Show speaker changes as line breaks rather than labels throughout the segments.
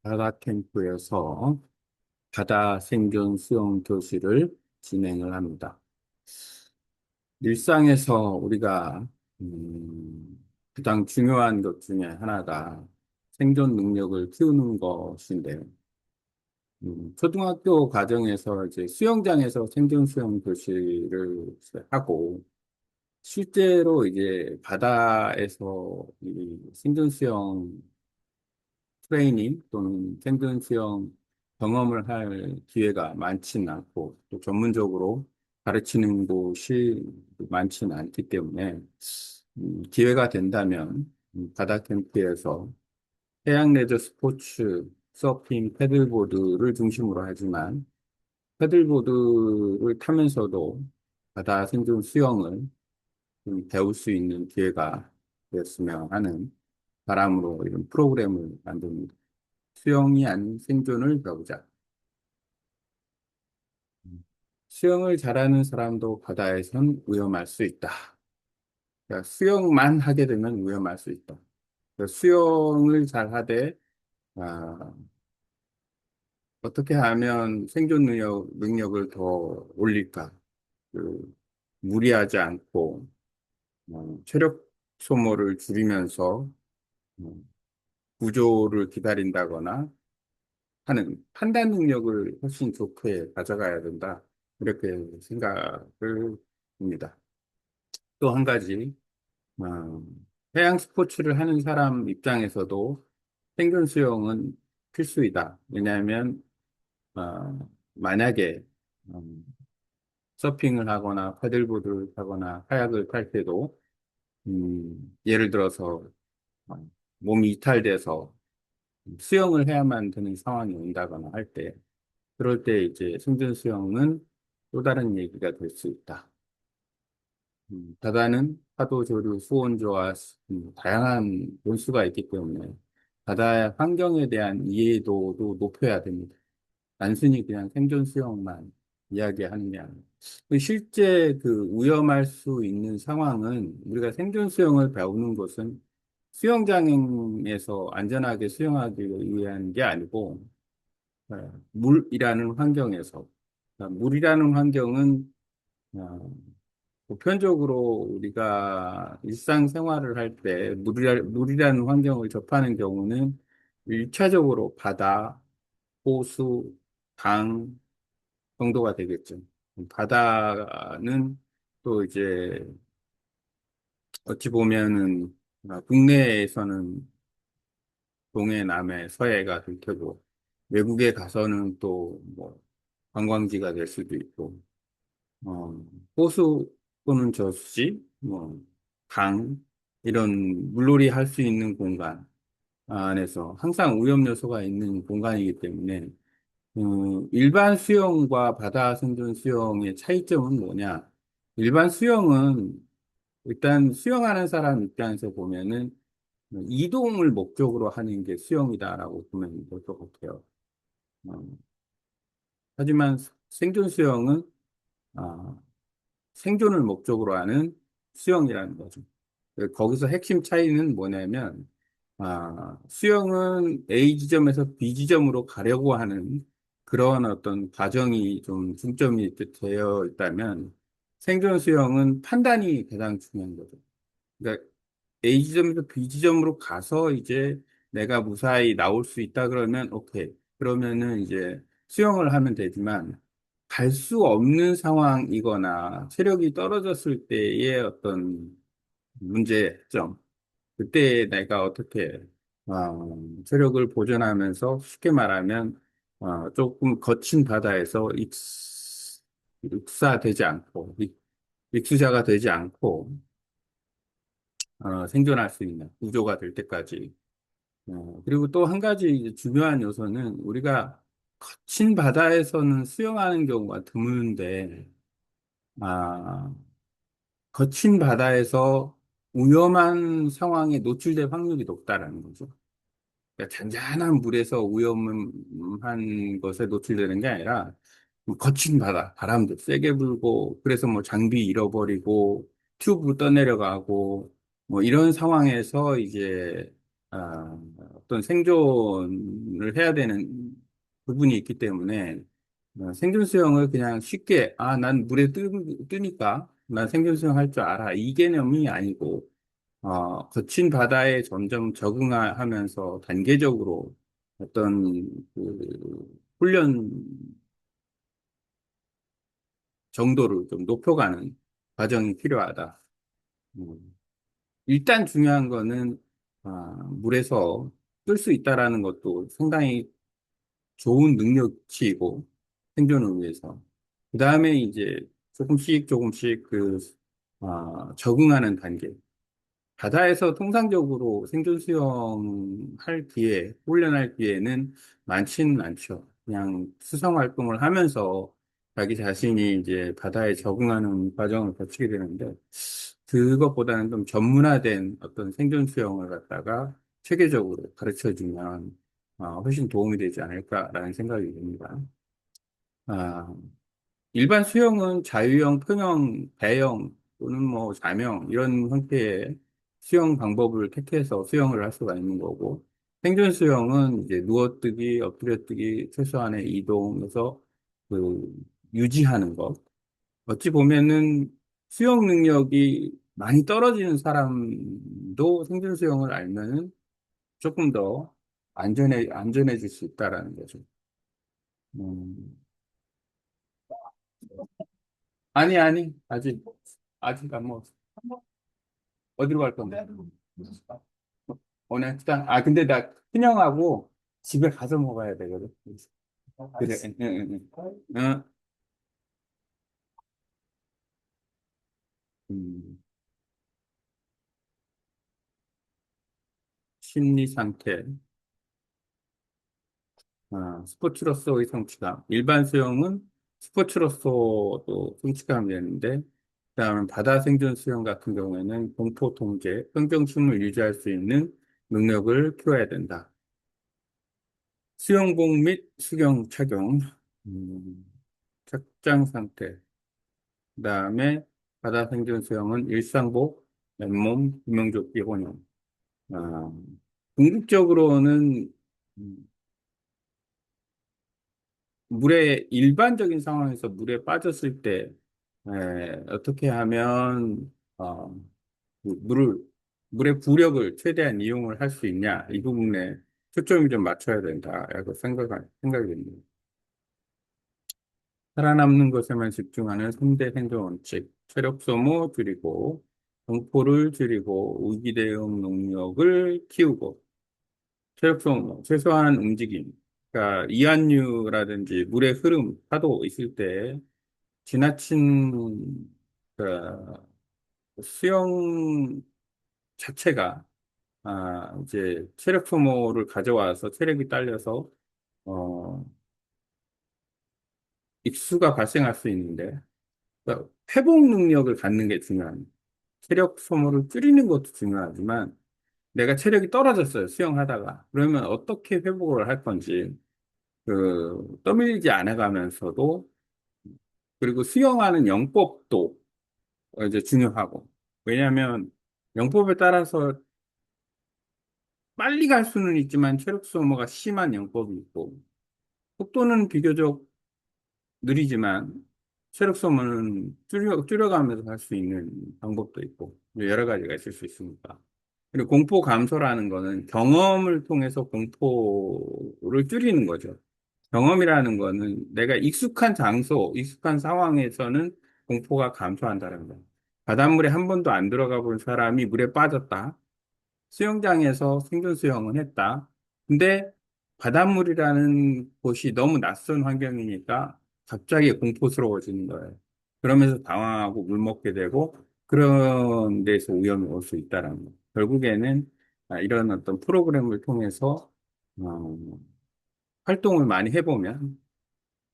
바다 캠프에서 바다 생존 수영 교실을 진행을 합니다. 일상에서 우리가 가장 중요한 것 중에 하나가 생존 능력을 키우는 것인데요. 초등학교 과정에서 이제 수영장에서 생존 수영 교실을 하고 실제로 이제 바다에서 이 생존 수영 트레이닝 또는 생존 수영 경험을 할 기회가 많지는 않고 또 전문적으로 가르치는 곳이 많지는 않기 때문에 기회가 된다면 바다 캠프에서 해양 레저 스포츠, 서핑, 패들보드를 중심으로 하지만 패들보드를 타면서도 바다 생존 수영을 좀 배울 수 있는 기회가 되었으면 하는 바람으로 이런 프로그램을 만듭니다. 수영이 아닌 생존을 배우자. 수영을 잘하는 사람도 바다에선 위험할 수 있다. 그러니까 수영만 하게 되면 위험할 수 있다. 그러니까 수영을 잘하되 아, 어떻게 하면 생존 능력을 더 올릴까? 그, 무리하지 않고 체력 소모를 줄이면서 어, 구조를 기다린다거나 하는 판단 능력을 훨씬 좋게 가져가야 된다. 이렇게 생각을 합니다. 또 한 가지, 어, 해양 스포츠를 하는 사람 입장에서도 생존 수영은 필수이다. 왜냐하면, 만약에, 음, 서핑을 하거나 패들보드를 타거나 카약을 탈 때도, 예를 들어서, 몸이 이탈돼서 수영을 해야만 되는 상황이 온다거나 할 때, 그럴 때 이제 생존 수영은 또 다른 얘기가 될 수 있다. 바다는 파도, 조류, 수온조와 다양한 변수가 있기 때문에 바다의 환경에 대한 이해도도 높여야 됩니다. 단순히 그냥 생존 수영만 이야기하는 게 아니라 실제 그 위험할 수 있는 상황은 우리가 생존 수영을 배우는 것은 수영장에서 안전하게 수영하기 위한 게 아니고 물이라는 환경에서 물이라는 환경은 어, 보편적으로 우리가 일상생활을 할 때 물이라는 환경을 접하는 경우는 일차적으로 바다, 호수, 강 정도가 되겠죠. 바다는 또 이제 어찌 보면은 국내에서는 동해, 남해, 서해가 될 테고 외국에 가서는 또 뭐 관광지가 될 수도 있고 어, 호수 또는 저수지, 강, 이런 물놀이 할 수 있는 공간 안에서 항상 오염 요소가 있는 공간이기 때문에, 일반 수영과 바다 생존 수영의 차이점은 뭐냐? 일반 수영은 일단 수영하는 사람 입장에서 보면은 이동을 목적으로 하는 게 수영이다라고 보면 될 것 같아요. 어, 하지만 생존 수영은 아, 생존을 목적으로 하는 수영이라는 거죠. 거기서 핵심 차이는 뭐냐면, 수영은 A 지점에서 B 지점으로 가려고 하는 그런 어떤 과정이 좀 중점이 되어 있다면, 생존 수영은 판단이 가장 중요한 거죠. 그러니까 A 지점에서 B 지점으로 가서 이제 내가 무사히 나올 수 있다 그러면 오케이. 그러면은 이제 수영을 하면 되지만 갈 수 없는 상황이거나 체력이 떨어졌을 때의 어떤 문제점. 그때 내가 어떻게 체력을 보존하면서 쉽게 말하면 조금 거친 바다에서 익사되지 않고 익수자가 되지 않고 생존할 수 있는 구조가 될 때까지. 그리고 또 한 가지 이제 중요한 요소는 우리가 거친 바다에서는 수영하는 경우가 드문데, 아, 거친 바다에서 위험한 상황에 노출될 확률이 높다라는 거죠. 그러니까 잔잔한 물에서 위험한 것에 노출되는 게 아니라 거친 바다, 바람도 세게 불고, 그래서 뭐 장비 잃어버리고, 튜브 떠내려가고, 뭐 이런 상황에서 이제 어떤 생존을 해야 되는 부분이 있기 때문에 생존 수영을 그냥 쉽게 난 물에 뜨니까 난 생존 수영 할 줄 알아 이 개념이 아니고 거친 바다에 점점 적응하면서 단계적으로 어떤 그 훈련 정도를 좀 높여가는 과정이 필요하다. 음, 일단 중요한 거는 물에서 뜰 수 있다라는 것도 상당히 좋은 능력치이고 생존을 위해서. 그 다음에 이제 조금씩 조금씩 적응하는 단계. 바다에서 통상적으로 생존 수영할 기회, 훈련할 기회는 많지는 않죠. 그냥 수상 활동을 하면서 자기 자신이 이제 바다에 적응하는 과정을 거치게 되는데, 그것보다는 좀 전문화된 어떤 생존 수영을 갖다가 체계적으로 가르쳐 주면 훨씬 도움이 되지 않을까라는 생각이 듭니다. 아, 일반 수영은 자유형, 평형, 배영 또는 뭐 자명 이런 형태의 수영 방법을 택해서 수영을 할 수가 있는 거고 생존 수영은 이제 누워뜨기, 엎드려뜨기, 최소한의 이동에서 그 유지하는 것. 어찌 보면은 수영 능력이 많이 떨어지는 사람도 생존 수영을 알면은 조금 더 안전해질 수 있다라는 거죠. 음. 아니, 아직 안 먹었어. 어디로 갈 건데? 오늘 식당? 근데 나 큰형하고 집에 가서 먹어야 되거든. 그래, 응, 응, 응. 응. 음, 심리 상태, 스포츠로서의 성취감. 일반 수영은 스포츠로서도 성취감이 되는데, 그다음에 바다 생존 수영 같은 경우에는 공포 통제, 평정심을 유지할 수 있는 능력을 키워야 된다. 수영복 및 수경 착용, 음, 착장 상태. 그다음에 바다 생존 수영은 일상복, 맨몸, 구명조끼 혼용. 아, 궁극적으로는 물에 일반적인 상황에서 물에 빠졌을 때 어떻게 하면 그 물의 부력을 최대한 이용을 할 수 있냐 이 부분에 초점이 좀 맞춰야 된다라고 생각이 듭니다. 살아남는 것에만 집중하는 3대 생존 원칙, 체력 소모 줄이고, 공포를 줄이고, 위기 대응 능력을 키우고, 체력 소모, 최소한 움직임. 그러니까 이완류라든지 물의 흐름, 파도 있을 때 지나친 그 수영 자체가 이제 체력 소모를 가져와서 체력이 딸려서 어, 익수가 발생할 수 있는데 그러니까 회복 능력을 갖는 게 중요합니다. 체력 소모를 줄이는 것도 중요하지만 내가 체력이 떨어졌어요, 수영하다가. 그러면 어떻게 회복을 할 건지, 떠밀리지 않아가면서도, 그리고 수영하는 영법도 이제 중요하고. 왜냐하면 영법에 따라서 빨리 갈 수는 있지만 체력 소모가 심한 영법이 있고, 속도는 비교적 느리지만 체력 소모는 줄여가면서 할 수 있는 방법도 있고 여러 가지가 있을 수 있습니다. 그리고 공포 감소라는 거는 경험을 통해서 공포를 줄이는 거죠. 경험이라는 거는 내가 익숙한 장소, 익숙한 상황에서는 공포가 감소한다는 거예요. 바닷물에 한 번도 안 들어가 본 사람이 물에 빠졌다. 수영장에서 생존 수영은 했다. 근데 바닷물이라는 곳이 너무 낯선 환경이니까 갑자기 공포스러워지는 거예요. 그러면서 당황하고 물 먹게 되고 그런 데서 위험이 올 수 있다라는 거예요. 결국에는 이런 어떤 프로그램을 통해서 어, 활동을 많이 해보면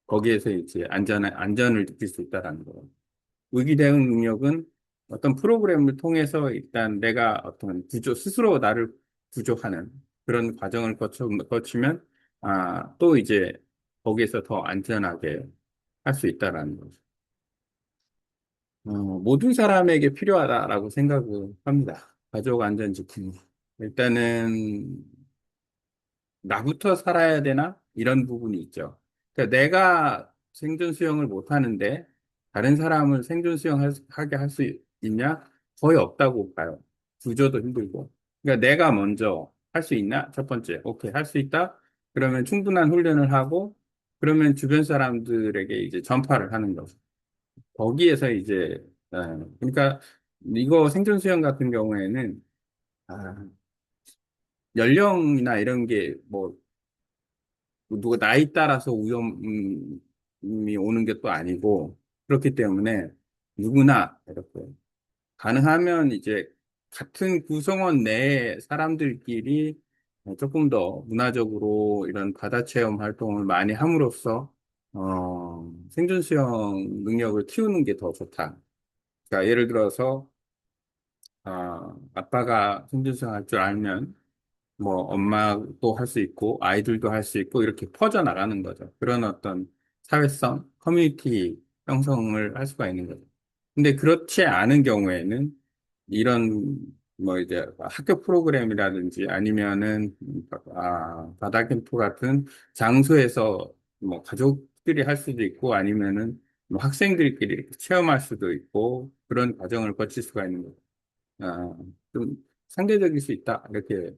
거기에서 이제 안전을 느낄 수 있다라는 거예요. 위기 대응 능력은 어떤 프로그램을 통해서 일단 내가 어떤 스스로 나를 구조하는 그런 과정을 거치면, 또 이제 거기에서 더 안전하게 할 수 있다라는 거죠. 모든 사람에게 필요하다라고 생각을 합니다. 가족 안전지킴. 일단은 나부터 살아야 되나? 이런 부분이 있죠. 그러니까 내가 생존 수영을 못 하는데 다른 사람을 생존 수영하게 할 수 있냐? 거의 없다고 봐요. 구조도 힘들고. 그러니까 내가 먼저 할 수 있나? 첫 번째. 오케이, 할 수 있다? 그러면 충분한 훈련을 하고 그러면 주변 사람들에게 이제 전파를 하는 거죠. 거기에서 이제 그러니까 이거 생존 수영 같은 경우에는 아, 연령이나 이런 게뭐 누가 나이 따라서 위험이 오는 게 또 아니고, 그렇기 때문에 누구나 이렇게 가능하면 이제 같은 구성원 내의 사람들끼리 조금 더 문화적으로 이런 바다 체험 활동을 많이 함으로써 생존 수영 능력을 키우는 게 더 좋다. 그러니까 예를 들어서 아빠가 생존 수영 할 줄 알면 뭐 엄마도 할 수 있고 아이들도 할 수 있고 이렇게 퍼져 나가는 거죠. 그런 어떤 사회성, 커뮤니티 형성을 할 수가 있는 거죠. 근데 그렇지 않은 경우에는 이런 뭐 이제 학교 프로그램이라든지 아니면은 바다 캠프 같은 장소에서 뭐 가족들이 할 수도 있고 아니면은 뭐 학생들끼리 이렇게 체험할 수도 있고 그런 과정을 거칠 수가 있는 거죠. 아, 좀 상대적일 수 있다 이렇게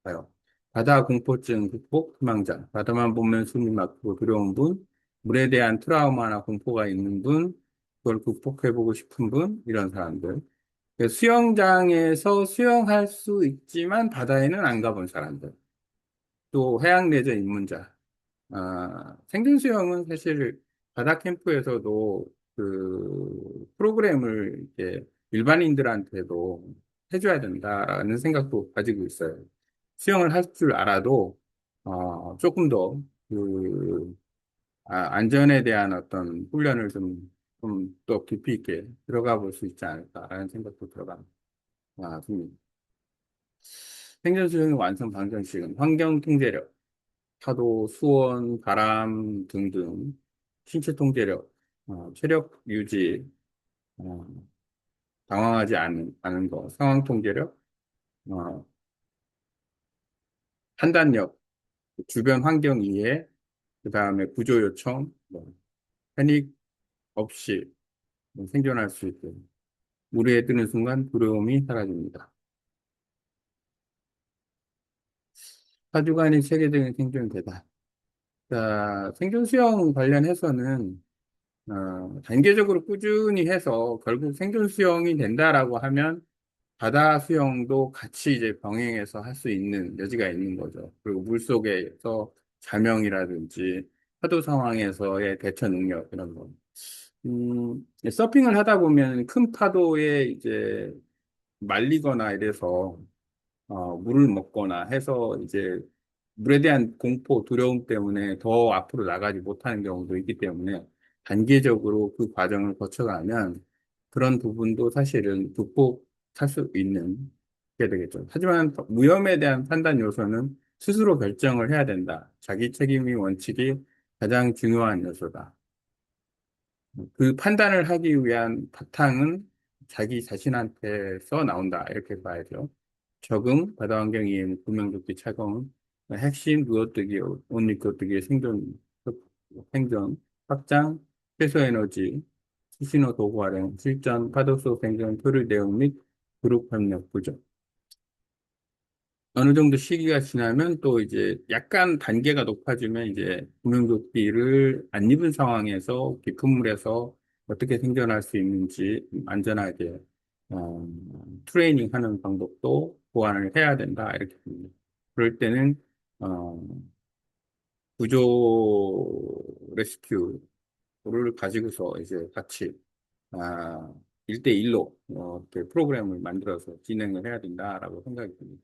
봐요. 바다 공포증 극복 희망자. 바다만 보면 숨이 막히고 두려운 분, 물에 대한 트라우마나 공포가 있는 분, 그걸 극복해보고 싶은 분, 이런 사람들. 수영장에서 수영할 수 있지만 바다에는 안 가본 사람들. 또 해양 레저 입문자. 생존 수영은 사실 바다 캠프에서도 그 프로그램을 이렇게 일반인들한테도 해줘야 된다라는 생각도 가지고 있어요. 수영을 할 줄 알아도 조금 더 그, 안전에 대한 어떤 훈련을 좀 더 깊이 있게 들어가 볼 수 있지 않을까라는 생각도 듭니다. 생존 수영의 완성 방정식은 환경 통제력, 파도, 수온, 바람 등등 신체 통제력, 체력 유지, 어, 당황하지 않은 거, 상황 통제력, 어, 판단력, 주변 환경 이해, 그 다음에 구조 요청, 뭐, 패닉 없이 생존할 수 있게 물에 뜨는 순간 두려움이 사라집니다. 사주간의 세계적인 생존 대단. 자, 생존 수영 관련해서는 단계적으로 꾸준히 해서 결국 생존 수영이 된다라고 하면 바다 수영도 같이 이제 병행해서 할 수 있는 여지가 있는 거죠. 그리고 물속에서 자명이라든지 파도 상황에서의 대처 능력 이런 거. 서핑을 하다 보면 큰 파도에 이제 말리거나 이래서 물을 먹거나 해서 이제 물에 대한 공포, 두려움 때문에 더 앞으로 나가지 못하는 경우도 있기 때문에 단계적으로 그 과정을 거쳐가면 그런 부분도 사실은 극복할 수 있는 게 되겠죠. 하지만 위험에 대한 판단 요소는 스스로 결정을 해야 된다. 자기 책임이 원칙이 가장 중요한 요소다. 그 판단을 하기 위한 바탕은 자기 자신한테서 나온다. 이렇게 봐야죠. 적응, 바다 환경 이해, 구명조끼 착용, 핵심, 누워뜨기, 옷 입고 뜨기, 생존, 확장, 최소 에너지, 수신호 도구 활용, 실전, 파도 속 생존, 표류 대응 및 그룹 협력 구조. 어느 정도 시기가 지나면 또 이제 약간 단계가 높아지면 이제 구명조끼를 안 입은 상황에서 깊은 물에서 어떻게 생존할 수 있는지 안전하게 어, 트레이닝 하는 방법도 보완을 해야 된다 이렇게 봅니다. 그럴 때는 어, 구조 레스큐를 가지고서 이제 같이 아, 1대1로 이렇게 프로그램을 만들어서 진행을 해야 된다라고 생각이 듭니다.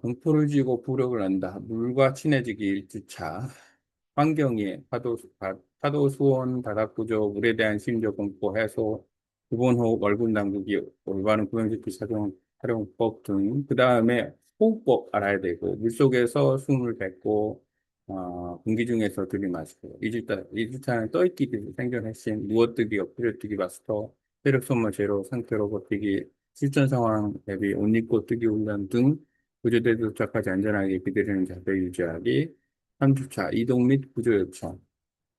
공포를 지고 부력을 난다. 물과 친해지기 1주차. 환경에 파도 수온, 바닥구조, 물에 대한 심리적 공포 해소, 기본호흡, 얼굴 담그기, 올바른 구명조끼 활용법 등. 그 다음에 호흡법 알아야 되고, 물속에서 숨을 뱉고, 공기 중에서 들이마시고, 2주차는 떠있기 생존 핵심, 누워뜨기, 엎드려뜨기 마스터, 체력 소모 제로, 상태로 버티기, 실전 상황 대비 옷 입고 뜨기 훈련 등 구조대에 도착하지 안전하게 기다리는 자세 유지하기, 3주차 이동 및 구조 요청,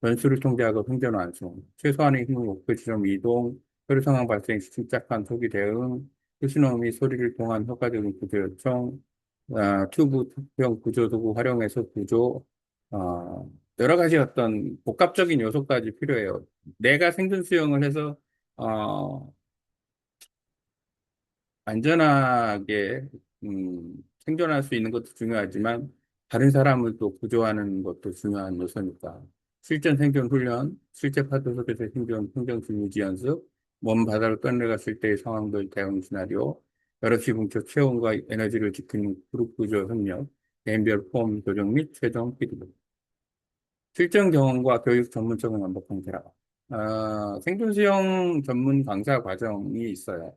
변수를 통제하고 생존 완성, 최소한의 힘을 목표 지점 이동, 서류 상황 발생 시 침착한 소기 대응, 수신호 및 소리를 통한 효과적인 구조 요청, 튜브형 구조 도구 활용해서 구조, 여러 가지 어떤 복합적인 요소까지 필요해요. 내가 생존 수영을 해서 어, 안전하게 생존할 수 있는 것도 중요하지만 다른 사람을 또 구조하는 것도 중요한 요소니까 실전 생존 훈련, 실제 파도 속에서 생존 유지 연습, 먼 바다를 떠내려갔을 때의 상황들 대응 시나리오, 여러 시궁초 체온과 에너지를 지키는 그룹 구조 협력, 개인별 폼 조정 및 최종 피드백. 실전 경험과 교육 전문성을 완벽한 결합. 생존 수영 전문 강사 과정이 있어요.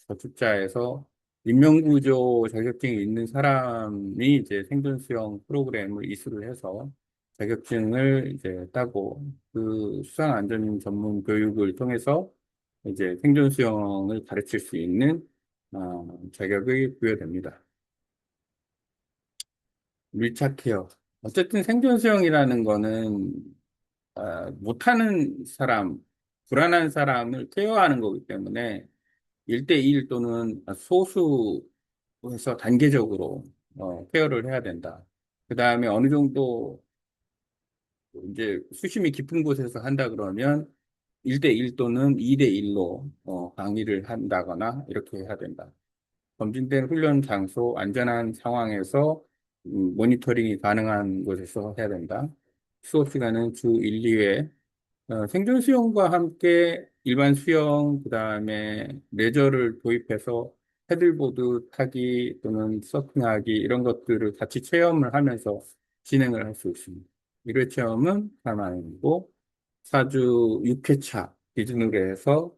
거주자에서 인명구조 자격증이 있는 사람이 이제 생존 수영 프로그램을 이수를 해서 자격증을 이제 따고 그 수상 안전 전문 교육을 통해서 이제 생존 수영을 가르칠 수 있는 자격이 부여됩니다. 밀착해요. 어쨌든 생존 수영이라는 거는 못하는 사람, 불안한 사람을 케어하는 거기 때문에 1대1 또는 소수에서 단계적으로 케어를 해야 된다. 그 다음에 어느 정도 이제 수심이 깊은 곳에서 한다 그러면 1대1 또는 2대1로 강의를 한다거나 이렇게 해야 된다. 검증된 훈련 장소, 안전한 상황에서 모니터링이 가능한 곳에서 해야 된다. 수업 시간은 주 1, 2회. 생존 수영과 함께 일반 수영, 그다음에 레저를 도입해서 패들보드 타기 또는 서핑하기 이런 것들을 같이 체험을 하면서 진행을 할 수 있습니다. 1회 체험은 4만 원이고 4주 6회차 기준으로 해서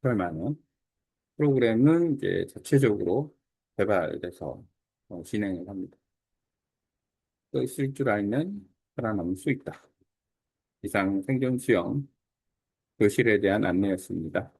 8만 원. 프로그램은 이제 자체적으로 개발돼서 진행을 합니다. 또 있을 줄 알면 살아남을 수 있다. 이상 생존 수영 교실에 대한 안내였습니다.